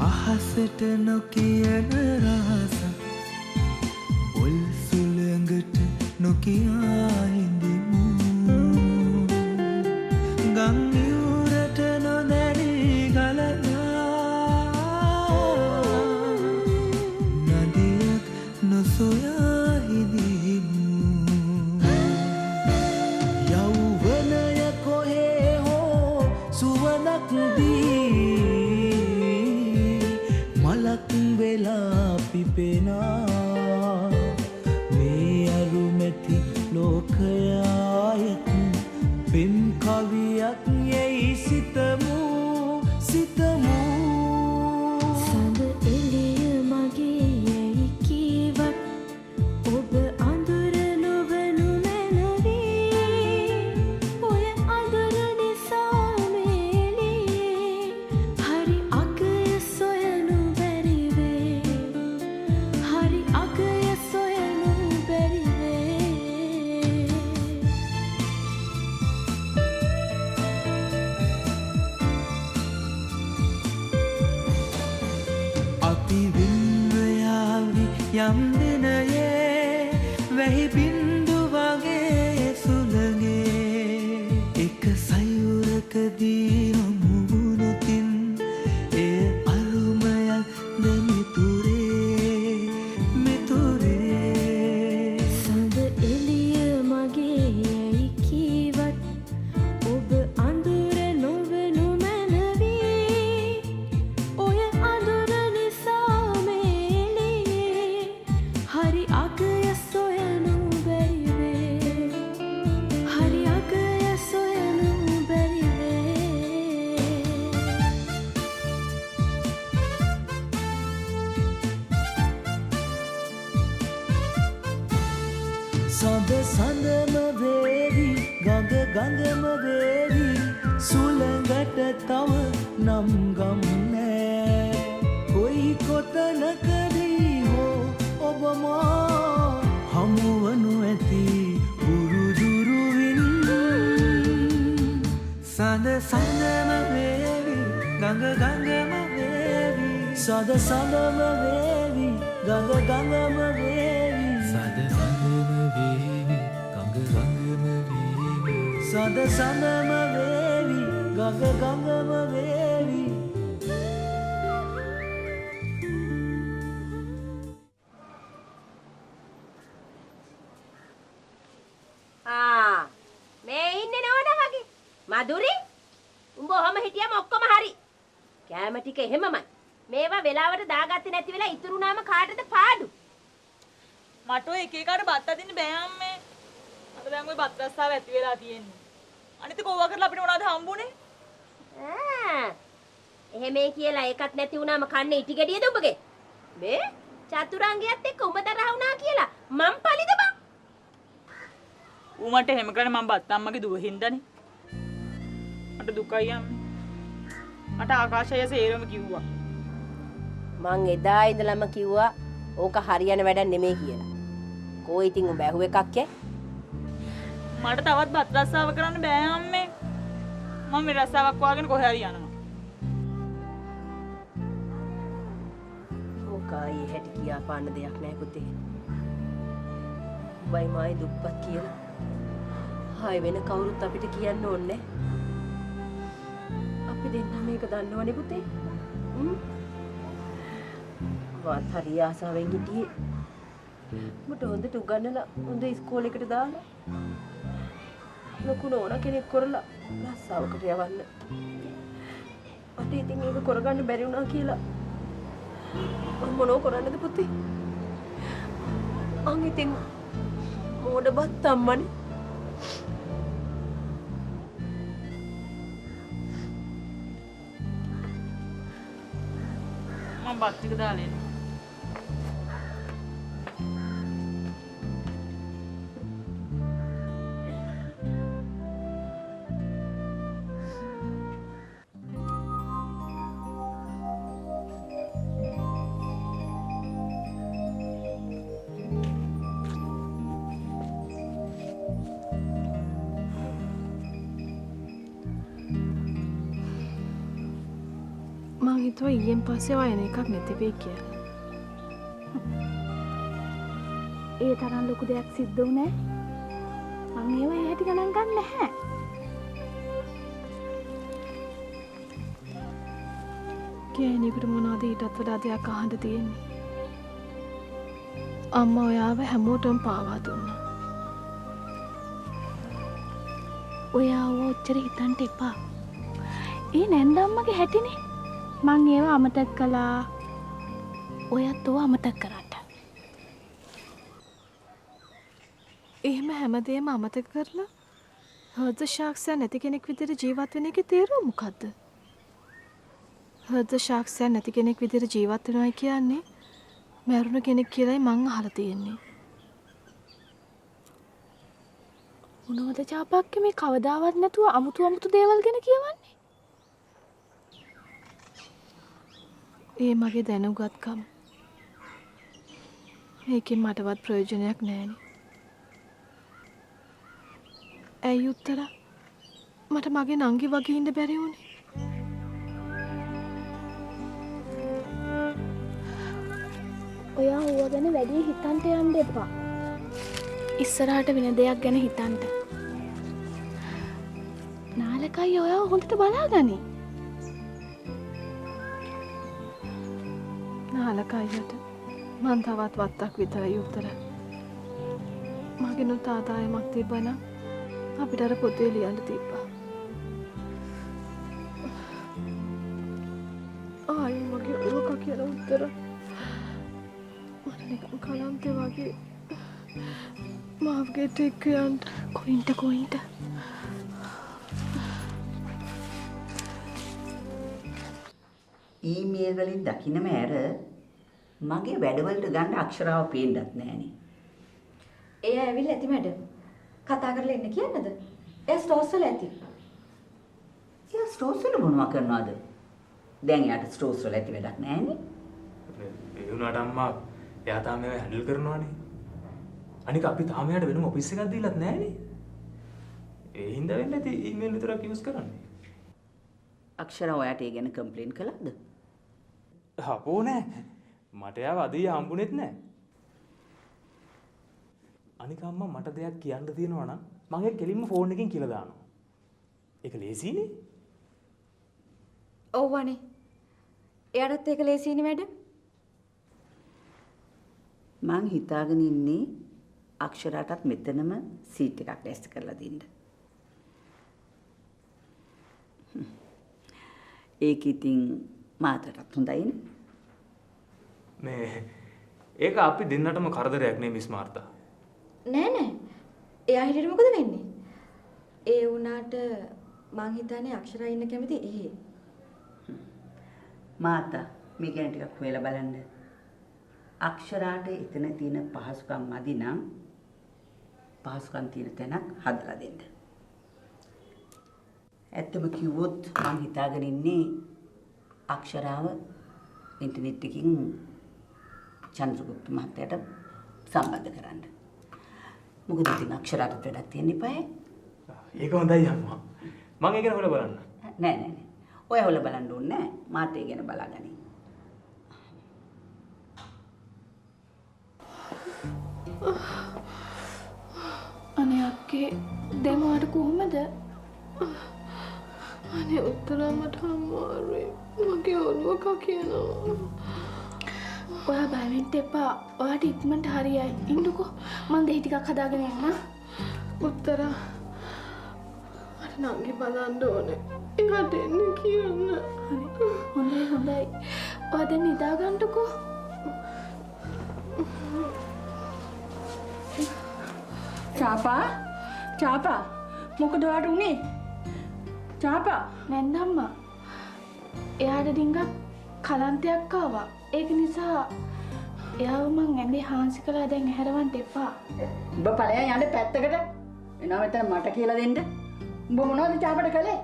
අහසට නොකියන රහස පොල් සුළඟට නොකියා හිඳිමු ගම් යුරට නොදැනී ගලනා නදියක් නොසොයා හිඳිමු යෞවනය කොහේ හෝ සුවඳක් දී මලක් වෙලා පිපෙනා මේ අරුමැති ලෝකයායත් පෙම් කවියක් යැයි සිතමු සිතමු සඳ එළිය මගේ යැයි කීවත් ඔබ අඳුර නොවනු මැනවී ඔය අඳුර නිසා මේලියේ හරි අගය සොයනු බැරිවේ හරි අගය සොයනු බැරිවේ අපි වින්වයාවි යම් දිනයේ වැහි බින්දු වගේ සුළගේ එක සයුරකදී හමුවුණොතින් එය අරුමයක් ද මිතුරේ මිතුරේ සඳ එළිය මගේ යැයි කීවත් ඔබ අඳුර නොවනු මැනවී ඔය අඳුර නිසා මේලියේ හරි අගය සොයනු බැරිවේ හරි අගය සොයනු බැරිවේ සඳ සඳම වේවි ගඟ ගඟම වේවි සුළඟට තව නම් ගම් නෑ කොයි කොතනකදී හෝ ඔබ මා හමුවනු ඇති උරුදුරුවින් සඳ සඳම වේවි ගඟ ගඟම වේවි සඳ සඳම වේවි ගඟ ගඟම වේවි සඳ සඳම වේවි ගඟ ගඟම වේවි සඳ සඳම වේවි ගඟ ගඟම වේවි මේ ඉන්නේ නෝනා වගේ මధుරි උඹ ඔහම හිටියම ඔක්කොම හරි කෑම ටික එහෙමමයි මේවා වෙලාවට දාගත්තේ නැති වෙලා ඉතුරුනාම කාටද පාඩු මට ඔය එක එකට බත් අදින්න බෑ අම්මේ. අද දැන් ඔය බත් රස්සාව ඇති වෙලා තියෙන්නේ. අනිත් කොව්වා කරලා අපිට මොනවද හම්බුනේ? එහෙමයි කියලා එකක් නැති වුණාම කන්නේ ඉටි ගෙඩියද උඹගේ? මේ චතුරංගයත් එක්ක උඹ තරහ වුණා කියලා මං පලිද බං? ඌ මට එහෙම කරන්නේ මම බත් අම්මගේ දුව හින්දානේ. මට දුකයි අම්මේ. මට ආකාශය සේරම කිව්වා. මං එදා ඉඳලම කිව්වා ඕක හරියන වැඩක් නෙමෙයි කියලා. කෝ ඉතින් උඹ ඇහුව එකක් ඈ? මට තවත් බත් රස්සාව කරන්න බෑ අම්මේ. මම මේ රස්සාවක් වාගෙන කොහේ හරි යනවා. ඕකයි හැටි කියා පාන්න දෙයක් නෑ පුතේ. උඹයි මායි දුප්පත් කියලා. හාය වෙන කවුරුත් අපිට කියන්න ඕනේ. අපි දෙන්න මේක දන්නවනේ පුතේ. වත් හරි ආසාවෙන් හිටියේ. මට හොඳට උගන්නලා හොඳ ඉස්කෝලේකට දාලා. ලොකු නෝනා කෙනෙක් කරලා රස්සාවකට යවන්න. මට ඉතින් ඒක කරගන්න බැරි වුණා කියලා. මම මොනෝ කරන්නද පුතේ? අන් ඉතින් මොඩබත් අම්මනේ. මම බත් ටික දාලා එන්න. හිතුවා ඊයෙන් පස්සේ ඔය එන එකක් නැති වෙයි කියලා. ඒ තරම් ලොකු දෙයක් සිද්ධ වුණේ මං ඒව ඒ හැටි ගණන් ගන්න නැහැ. ගෑණියෙකුට මොනවද ඊටත් වඩා දෙයක් අහන්න තියෙන්නේ? අම්මා ඔයාව හැමෝටම පාවා දුන්නා. ඔයාව ඔච්චර හිතන්න එපා. ඒ නැන්දම්මගේ හැටිනේ. මං ඒව අමතක කළා. ඔයත් ඕව අමතක කරන්න. එහෙම හැමදේම අමතක කරලා හෘද සාක්ෂය නැති කෙනෙක් විදිහට ජීවත් වෙන එකේ තේරුම මොකද්ද? හෘද සාක්ෂය නැති කෙනෙක් විදිහට ජීවත් වෙනවා කියන්නේ මරුණ කෙනෙක් කියලායි මං අහලා තියෙන්නේ. මොනවද චාපක්කේ මේ කවදාවත් නැතුව අමුතු දේවල් ගැන කියවන්නේ? ඒ මගේ දැනුගත්කම. මේකෙන් මටවත් ප්‍රයෝජනයක් නැහැනේ. ඇයි උත්තර මට මගේ නංගි වගේ ඉන්න බැරි වුණේ? ඔයා ඌව ගැන වැඩි හිතන්ට යන්න එපා. ඉස්සරහට වෙන දෙයක් ගැන හිතන්ට. නාලකයි ඔයා හොඳට බලාගනි. නාලකයියට මං තවත් වත්තක් විතරයි උත්තර. මගෙනුත් ආදායමක් තිබ්බනම් අපිට අර පොතේ ලියන්න තිබ්බා. ආයි මගේ ඕක කියන උත්තර මට නිකන් කලන්තේ වගේ මාවගේ ටික යන්න කොයින්ට ඊමේල් වලින් දකින්නම ඇර මගේ වැඩවලට ගන්න අක්ෂරාව පේන්නත් නෑනේ. එයා ඇවිල්ලා ඇති මැඩම්. කතා කරලා එන්න කියන්නද? එයා ස්ටෝස් වල ඇති. එයා ස්ටෝස් වල මොනවා කරනවද? දැන් එයාට ස්ටෝස් වල ඇති වැඩක් නෑනේ. ඒ වුණාට අම්මා එයා තාම මේව හැන්ඩල් කරනවානේ. අනික අපි තාම එයාට වෙනම ඔෆිස් එකක් දීලත් නෑනේ. ඒ හින්දා වෙන්නේ නැති ඊමේල් විතරක් යූස් කරන්නේ. අක්ෂරා ඔයාට ඒ ගැන කම්ප්ලේන් කළාද? අපෝ නෑ. මට එයාව අදිය හම්බුනේත් නෑ. අනික අම්මා මට දෙයක් කියන්න තියෙනවා නම් මම ඒක කෙලින්ම ෆෝන් එකකින් කියලා දානවා. ඒක ලේසියිනේ. ඔව්වනේ. එයාටත් ඒක ලේසියිනේ මැඩම්. මං හිතාගෙන ඉන්නේ අක්ෂරාටත් මෙතනම සීට් එකක් ලෑස්ති කරලා දෙන්න. ඒක ඉතින් මාතටත් හොඳයිනේ. මේ ඒක අපි දෙන්නටම කරදරයක් නේ මිස් මාර්තා. නෑ. එයා හිටියට මොකද වෙන්නේ? ඒ වුණාට මං හිතන්නේ අක්ෂරා ඉන්න කැමති එහෙ. මාතා මේ ගැන ටිකක් හොයලා බලන්න. අක්ෂරාට එතන තියෙන පහසුකම් මදි නම් පහසුකම් තියෙන තැනක් හදලා දෙන්න. ඇත්තම කිව්වොත් මං හිතාගෙන ඉන්නේ අක්ෂරාව ඉන්ටර්නෙට් එකකින් චන්ද්‍රගුප්ත මහත්තයාට සම්බන්ධ කරන්න. මොකද ඉතින් අක්ෂරාට වැඩක් තියෙන්න එපායි. ඒක හොඳයි අම්මා. මම ඒක ගැන හොයලා බලන්න. නෑ. ඔය හොයලා බලන්න ඕනේ නෑ. මාත් ඒ ගැන බලාගනි. අනේ අක්කේ දැන් ඔයාට කොහොමද? අනේ උත්තර මට අමාරුයි. මගේ ඔළුව කකියනවා. ඔයා බය වෙන්න එපා. ඔයාට ඉක්මනට හරියයි. ඉන්නකෝ. මම දෙහි ටිකක් හදාගෙන එන්න. උත්තර මට නංගි බලන්න ඕනේ. එයාට එන්න කියන්න. හොඳයි. ඔයා දැන් නිදා ගන්නකෝ. චාපා මොකද ඔයාට උනේ? චාපා නැන්දම්මා. එයාට ඩිංගක් කලන්තයක් ආවා. ඒක නිසා එයාව මං ඇඳේ හාන්සි කළා. දැන් හැරවන්න එපා. උඹ ඵලයන් යන්න පැත්තකට. එනවා මෙතන මට කියලා දෙන්න. උඹ මොනවද චාපට කළේ?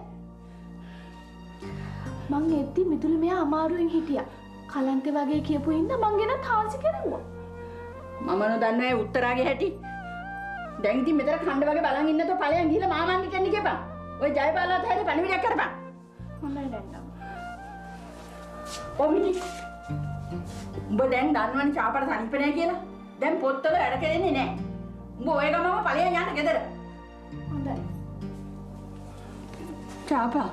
මං එද්දි මිදුළු මෙයා අමාරුවෙන් හිටියා. කලන්තේ වගේ කියපු ඉන්න මං ගෙනත් හාන්සි කෙරුවා. මම නොදන්නේ උත්තරාගේ හැටි. දැන් ඉතින් මෙතන කණ්ඩ වගේ බලන් ඉන්නතෝ ඵලයන් ගිහලා මාමන්ටි කෙන්න කියපන්. ඔය ජයපාලවත් හැටි පණිවිඩයක් කරපන්. හොඳයි නැන්දම්මා. ඔමිනි. උඹ දැන් දන්නවනේ චාපට සනීප නැහැ කියලා. දැන් පොත්වල වැඩ කරන්නේ නැහැ. උඹ ඔය ගමම ඵලයන් යන්න ගෙදර. හොඳයි. චාපා.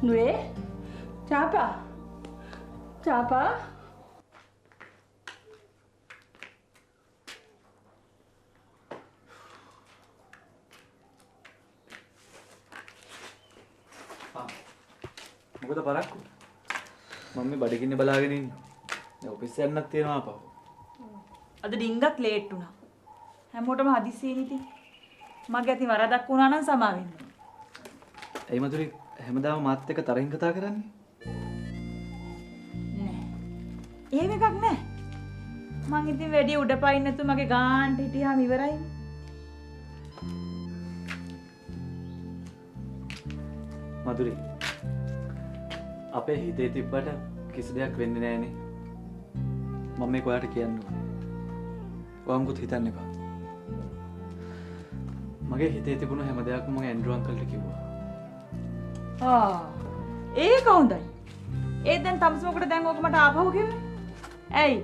නුවේ. චාපා. චාපා. මොකද පරක්කු? මම මේ බඩගින්න බලාගෙන ඉන්නවා. දැන් ඔෆිස් යන්නත් තියෙනවා ආපහු. අද ඩිංගක් ලේට් වුණා. හැමෝටම හදිස්සියෙන් ඉතින්. මගේ අතින් වරදක් වුණා නම් සමා වෙන්න. එයි මధుරි හැමදාම මාත් එක්ක තරහින් කතා කරන්නේ? නෑ. එහෙම එකක් නෑ. මං ඉතින් වැඩි උඩ පයින් නැතු මගේ ගාන්ට හිටියාම ඉවරයි. මధుරි අපේ හිතේ තිබ්බට කිසි දෙයක් වෙන්නේ නෑනේ. මම මේක ඔයාලට කියන්න ඕනේ. ඔයාමකුත් හිතන්න එපා. මගේ හිතේ තිබුණු හැම දෙයක්ම මම ඇන්ඩ්‍රු අංකල්ට කිව්වා. ඒක හොඳයි. ඒ දැන් තමස් මොකට දැන් ඕක මට ආපහු කිව්වේ? ඇයි?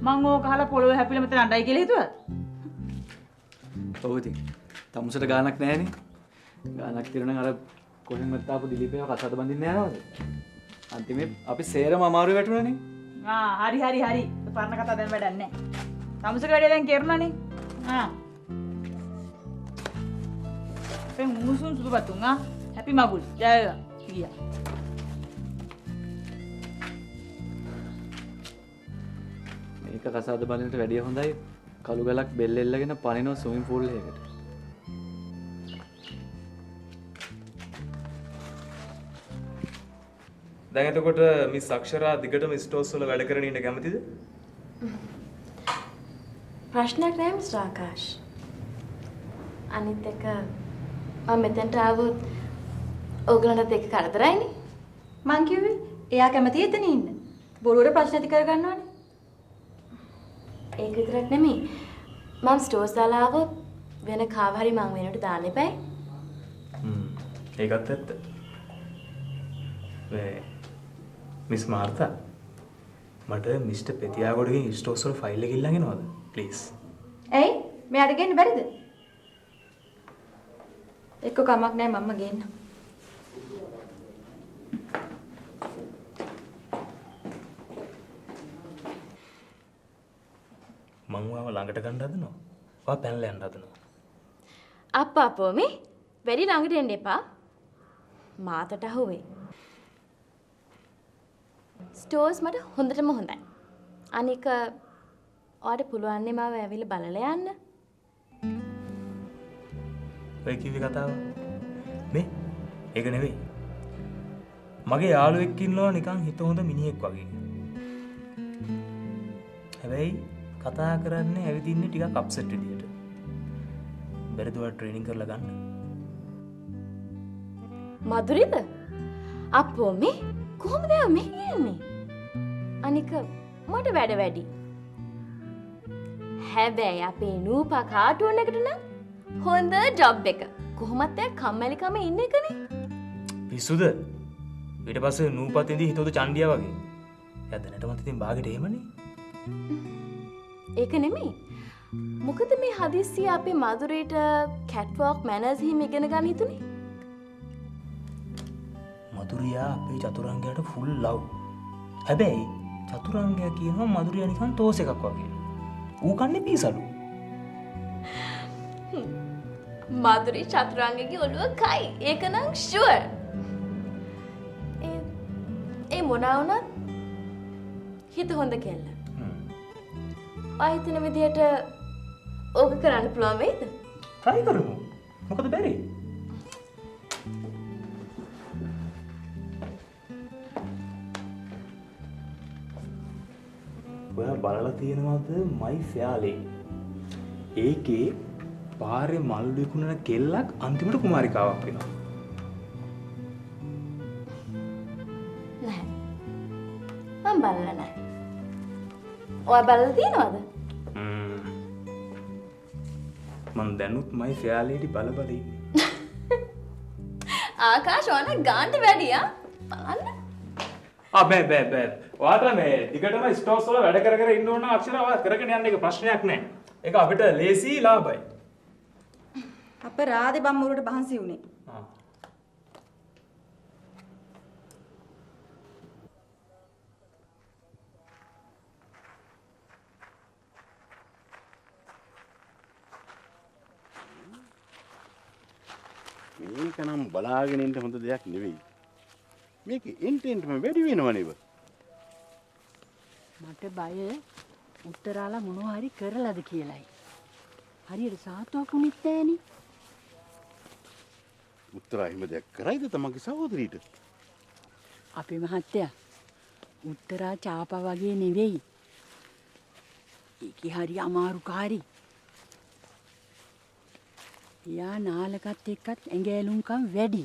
මං ඕක අහලා පොළොවේ හැපිලා මෙතන අඬයි කියලා හිතුවද? ඔව් ඉතින්. තමුසට ගානක් නැහැනේ. ගානක් තිරණ අර කොහෙන්වත් ආපු දිලීපේව කසාද බඳින්න යනවද? අන්තිමේ අපි සේරම අමාරු වැටුණානේ. හරි. පරණ කතා දැන් වැඩක් නැහැ. තමසක වැඩේ දැන් කෙරුණානේ. මුසුන් සුදු බතුන් හැපි මගුල්. ජය වේවා. ගියා. මේක කසාද බඳින්නට වැඩිය හොඳයි. කළු ගලක් බෙල් එල්ලගෙන පනිනවා ස්විමින් pool එකකට. දැන් එතකොට මිස් අක්ෂරා දිගටම ස්ටෝර්ස් වල වැඩ කරගෙන ඉන්න කැමතිද? ප්‍රශ්නයක් නෑ මිස්ටර් ආකාශ්. අනිත් එක මම මෙතෙන්ට ආවොත් ඕගලන්ටත් එක්ක කරදරයිනේ. මං කිව්වේ එයා කැමති එතන ඉන්න. බොරුවට ප්‍රශ්න ඇති කර ගන්නවනේ. ඒක විතරක් නෙමෙයි. මම ස්ටෝර්ස් දාලා ආවොත් වෙන කාව හරි මං වෙනට දාන්න එපා. ඒකත් ඇත්ත. මිස් මාර්තා මට මිස්ටර් පෙතියාගොඩගෙන් ස්ටෝර්ස් වල ෆයිල් එක ඉල්ලන් එනවද? ප්ලීස්. ඇයි? මෙයාට ගේන්න බැරිද? එක්ක කමක් නැහැ මම්ම ගේන්න. මං ඔයාව ළඟට ගන්න හදනවා. ඔයා පැනලා යන්න හදනවා. අප්පා මේ වැඩි ළඟට එන්න එපා. මාතට අහුවේ. ස්ටෝර්ස් මට හොඳටම හොඳයි. අනික ඔයාට පුළුවන් නේ මාව ඇවිල්ලා බලලා යන්න. ඔය කිව්වේ කතාව මේ ඒක නෙවෙයි. මගේ යාළුවෙක් ඉන්නවා නිකන් හිත හොඳ මිනිහෙක් වගේ. හැබැයි කතා කරන්නේ ඇවිදින්නේ ටිකක් අප්සෙට් විදියට. බැරිද ඔයා ට්‍රේනින් කරලා ගන්න? මధుරිද? අප්පෝ මේ කොහොමද මේ කියන්නේ? අනික මට වැඩ වැඩි. හැබැයි අපේ නූපා කාටුන් එකට නම් හොඳ ජොබ් එක. කොහොමත් එයා කම්මැලිකම ඉන්න එකනේ. පිස්සුද? ඊට පස්සේ නූපතින්දී හිතෝද චණ්ඩියා වගේ. එයා දැනටමත් ඉතින් බාගෙට එහෙමනේ. ඒක නෙමෙයි. මොකද මේ හදිස්සිය අපේ මధుරේට කැට්වොක් මැනර්ස් හිම ඉගෙන ගන්න හිතුනේ? මధుරියා අපේ චතුරංගයට ෆුල් ලව්. හැබැයි චතුරංගයා කියනවා මధుරියා නිකන් තෝස් එකක් වගේ. ඌ කන්නේ පීසලු. මధుරී චතුරංගගේ ඔළුව කයි. ඒක නම් ෂුවර්. ඒ මොනවා වුණත් හිත හොඳ කෙල්ල. ආයතන විදියට ඕක කරන්න පුළුවන් වෙයිද? try කරමු. මොකද බැරි? ඔයා බලලා තියෙනවද මයි ෆෙයාලේ? ඒකේ පාරේ මල් විකුණන කෙල්ලක් අන්තිමට කුමාරිකාවක් වෙනවා. නැහැ. මම බලලා නැහැ. ඔයා බලලා තියෙනවද? මම දැනුත් මයි ෆෙයාලේටි බල ඉන්නේ. ආකාශ ඕන ගාන්ට වැඩියා බලන්න. බෑ. ඔයාට මේ දිගටම ස්ටෝර්ස් වල වැඩ කර ඉන්න ඕන අක්ෂර ඔයා කරගෙන යන්න එක ප්‍රශ්නයක් නෑ. ඒක අපිට ලේසි ලාභයි. අප රාදේ බම්මුරුට බහන්සි උනේ. මේක නම් බලාගෙන ඉන්න හොඳ දෙයක් නෙවෙයි. මේක එන්ටෙන්ට්ම වැඩි වෙනවනේව. මට බය උත්තරාලා මොනවා හරි කරලාද කියලායි. හරියට සාතුවක් උනිත් නෑනේ. උත්තරා හිම දෙයක් කරයිද තමන්ගේ සහෝදරීට? අපේ මහත්තයා උත්තරා චාපා වගේ නෙවෙයි. ඒකේ හරි අමාරුකාරී. යා නාලකත් එක්කත් ඇඟෑලුම්කම් වැඩි.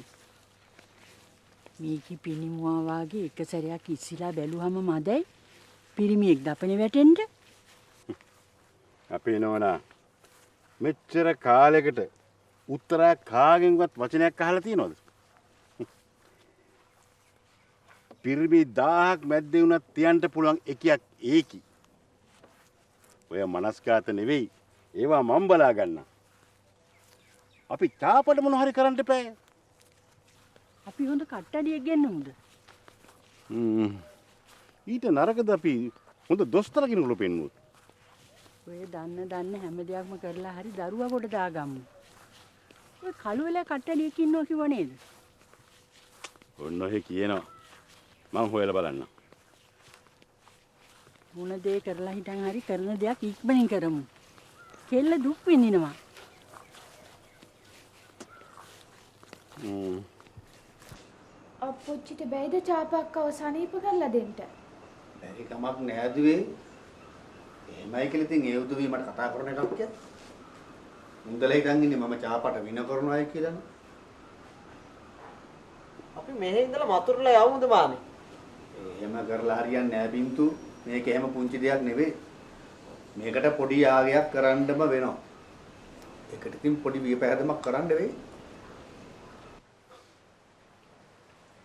මේකේ පිනිමුවා වාගේ එක සැරයක් ඉස්සිලා බැලුවම මදයි පිරිමියෙක් දපනේ වැටෙන්න. අපේ නෝනා මෙච්චර කාලයකට උත්තරා කාගෙන්වත් වචනයක් අහලා තියෙනවද? පිරිමි 1000ක් මැද්දේ වුණත් තියන්න පුළුවන් එකක් ඒකි. ඔය මනස්කාත නෙවෙයි ඒවා මම බලා ගන්නවා. අපි තාපට මොන හරි කරන්න එපා. අපි හොඳ කට්ටඩියක් ගෙන්නමුද? ඊට නරකද අපි හොඳ දොස්තර කෙනෙකුට පෙන්නුවොත්? ඔය දන්න හැම දෙයක්ම කරලා හරි දරුවා කොට දාගමු. ඔය කළු වෙලා කට්ටඩියක් ඉන්නවා කිව්ව නේද? ඔන්න ඔහෙ කියනවා. මං හොයලා බලන්න. මොන දේ කරලා හිටන් හරි කරන දෙයක් ඉක්මනින් කරමු. කෙල්ල දුක් විඳිනවා. අප්පොච්චිට බැයිද චාපක්කව සනීප කරලා දෙන්න? බැරි කමක් නෑදුවේ. එහෙමයි කියලා ඉතින් ඒ උදවිය මට කතා කරන එකක් කිය. මුන්දලා හිටන් ඉන්නේ මම චාපට වින කරනවායි කියලානේ. අපි මෙහෙ ඉඳලා මතුරුලා යමුද මාමේ? එහෙම කරලා හරියන්නේ නෑ බින්තු. මේක එහෙම පුංචි දෙයක් නෙවෙයි. මේකට පොඩි යාගයක් කරන්නම වෙනවා. ඒකට ඉතින් පොඩි වියපැහැදමක් කරන්න වෙයි.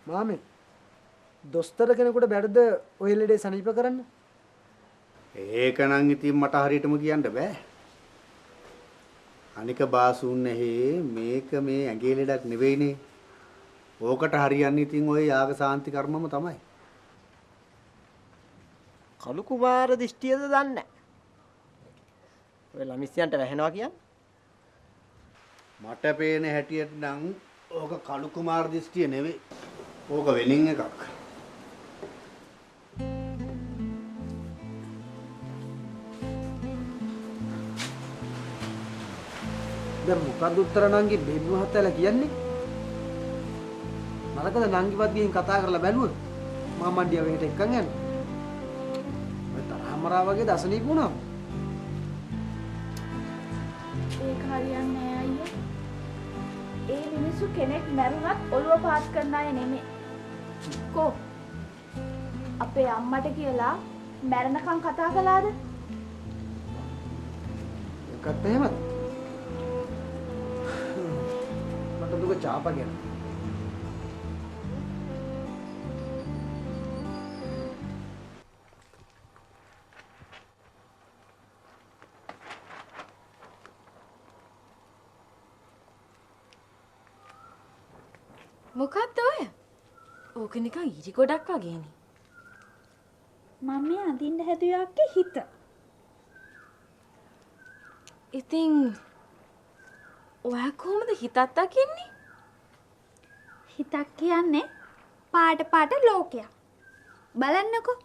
මාමේ දොස්තර කෙනෙකුට බැරිද ඔය ලෙඩේ සනීප කරන්න? ඒක නම් ඉතින් මට හරියටම කියන්න බෑ. අනික බාසුන්නේ මේක මේ ඇඟේ ලෙඩක් නෙවෙයිනේ. ඕකට හරියන්නේ ඉතින් ඔය යාග සාන්ති කර්මම තමයි. කලු කුමාර දිෂ්ටියද දන්නේ නැහැ. ඔය ළමිස්යන්ට වැහෙනවා කියන්නේ? මට පේන හැටියට නම් ඕක කලු කුමාර දිෂ්ටිය නෙවෙයි. ඕක වෙනින් එකක්. දැන් මොකද්ද උත්තර නංගි බේබි මහත්තයලා කියන්නේ? නරකද නංගිවත් ගිහින් කතා කරලා බැලුවොත් මාමණ්ඩිය වෙහෙට එක්කන් යන්න. ඔය තරහමරා වගේ දසනීප වුණා. ඒක හරියන්නේ නෑ අයියා. ඒ මිනිස්සු කෙනෙක් මැරුණත් ඔළුව පාත් කරන අය නෙමෙයි. කො අපේ අම්මට කියලා මැරෙනකන් කතා කළාද? ඒකත් එහෙමද? මට දුක චාපා ගැන. මොකක්ද ඔය? ඕක නිකන් ඉරි ගොඩක් වගේනේ. මම මේ අඳින්න හැදුවාගේ හිත. ඉතින් ඔයා කොහොමද හිතත් දකින්නේ? හිතක් කියන්නේ පාට ලෝකයක්. බලන්නකෝ.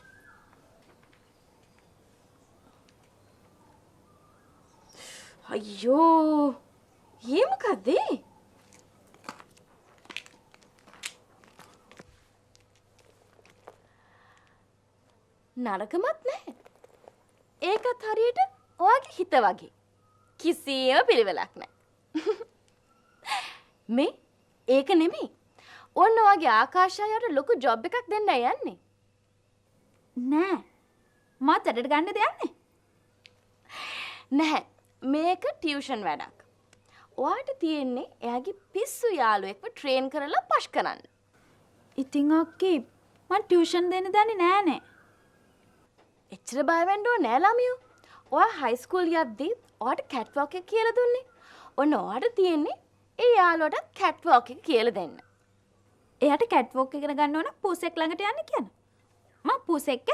අයියෝ. ඒ මොකද? නරකමත් නැහැ. ඒකත් හරියට ඔයාගේ හිත වගේ. කිසිම පිළිවෙලක් නැහැ. මේ ඒක නෙමෙයි. ඔන්න ඔයාගේ ආකාශයට ලොකු ජොබ් එකක් දෙන්න යන්නේ. නෑ. මාත් වැඩට ගන්නද යන්නේ? නැහැ. මේක ටියුෂන් වැඩක්. ඔයාට තියෙන්නේ එයාගේ පිස්සු යාළුවෙක්ව ට්‍රේන් කරලා පෂ් කරන්න. ඉතින් අක්කේ මං ටියුෂන් දෙන්න දන්නේ නෑනේ. එච්චර බය වෙන්න ඕනේ නෑ ළමයෝ. ඔයා හයි ස්කූල් යද්දී ඔයාට කැට් වොක් එක කියලා දුන්නේ. ඔන්න ඔයාට තියෙන්නේ ඒ යාළුවට කැට් වොක් එක කියලා දෙන්න. එයාට කැට් වොක් ඉගෙන ගන්න ඕන පූසෙක් ළඟට යන්න කියන. මං පූසෙක්ද?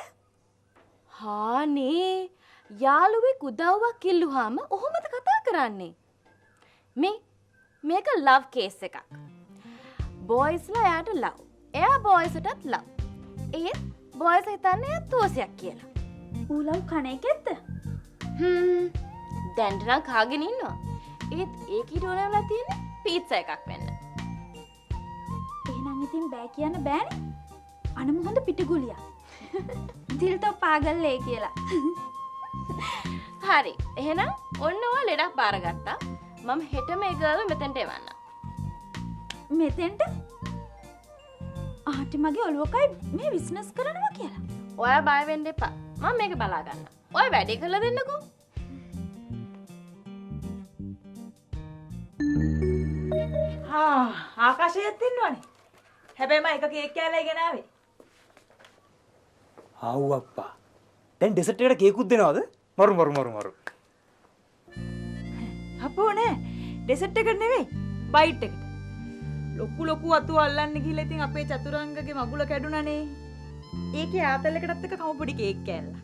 හානේ යාළුවෙක් උදව්වක් ඉල්ලුවාම ඔහොමද කතා කරන්නේ. මේක ලව් කේස් එකක්. බොයිස්ලා එයාට ලව්. එයා බොයිස්ටත් ලව්. ඒත් බොයිස් හිතන්නේ එයා තෝසියක් කියලා. ඌ ලව් කණ එකෙක්ද? දැන්ට නම් කාගෙන ඉන්නවා. ඒත් ඒකීට ඕන වෙලා තියෙන්නේ පීට්සා එකක් වෙන්න. එහෙනම් ඉතින් බෑ කියන්න බෑනේ. අනම හොඳ පිටිගුලියක්. දිල් තෝ පාගල්ලේ කියලා. හරි. එහෙනම් ඔන්න ඔය ලෙඩක් බාරගත්තා. මම හෙටම ඒ ගර්ල් මෙතෙන්ට එවන්න. මෙතෙන්ට? ආටි මගේ ඔළුවකයි මේ බිස්නස් කරනවා කියලා. ඔයා බය වෙන්න එපා. මම මේක බලා ගන්නම්. ඔය වැඩේ කරලා දෙන්නකෝ. ආකාශයේත් ඉන්නවනේ. හැබැයි මම එක කේක් කෑල්ලයි ගෙන ආවේ. ආව් අප්පා. දැන් ඩෙසර්ට් එකට කේකුත් දෙනවද? මරු. අපෝ නෑ. ඩෙසර්ට් එකට නෙවෙයි. බයිට් එකට. ලොකු අතු අල්ලන්න ගිහලා ඉතින් අපේ චතුරංගගේ මගුල කැඩුනනේ. ඒකේ ආතල් එකටත් එක කම පොඩි කේක් කෑල්ලා.